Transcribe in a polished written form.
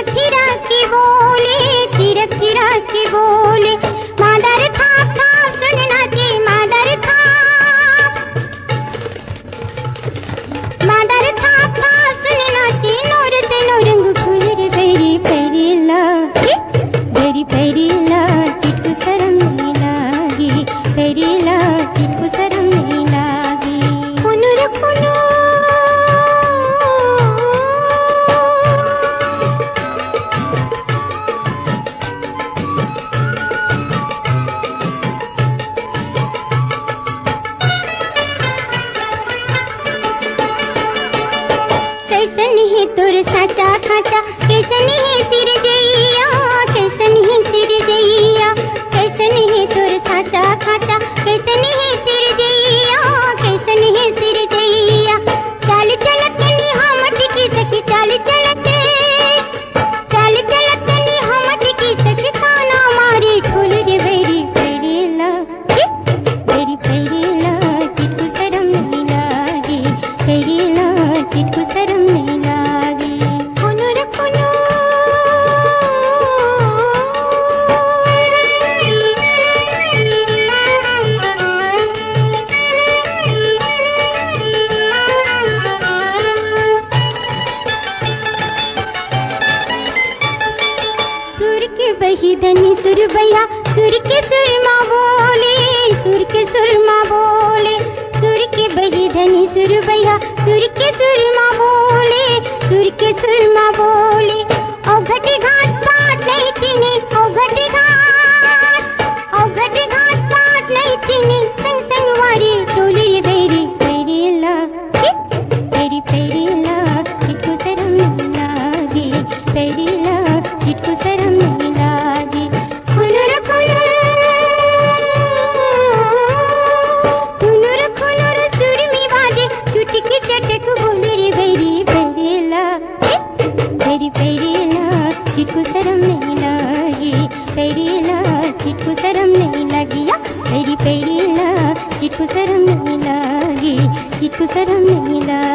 थिरक के बोले, थिरक थिरक के बोले, मादर थाप थाप सुनना जी, मादर थाप थाप सुनना जी, नूर से नूरंग फुलर बेरी पेरीला, बेरी पेरीला, चिटकू शरम नहीं लागी, पेरीला चिटकू शरम नहीं लागी। कुनुर कुनु कैसन है तोर साचा खाचा, कैसन है सिर जइया, कैसन है सिर जइया, कैसन है तोर साचा खाचा, कैसन है सिर जइया, कैसन है सिर जइया। चाल चलत नी हम टिकी सखी, चाल चलत नी हम टिकी सखी, ताना मारी ठोल रे बेरी पेरीला, बेरी पेरीला, चिटकू शरम नहीं लागी, पेरीला चिटकू शरम नहीं लागी। कुनुर कुनु सुर के बही धनी सुर भैया, सुर के सुरमा बोले, सुर के सुरमा बोले, सुर के बही धनी सुर भैया, सुर के सुरमा बोले, सुर के सुरमा बोले। ओ घटी घाट पाट नहीं चीनी, ओ घटी घाट पाट नहीं चीनी, संग संग वारी टोली बेरी पेरीला, बेरी पेरीला, चिटकू शरम नहीं लागी, पेरीला चिटकू शरम नहीं लागी। कुनुर कुनुर कुनुर सुरमी बाजे, चुटकी चटक बोले रे बेरी पेरीला, बेरी पेरीला, चिटकू शरम नहीं लागी, पेरीला चिटकू शरम नहीं लागी, या बेरी पेरीला, चिटकू शरम नहीं लागी, चिटकू शरम नहीं लागी।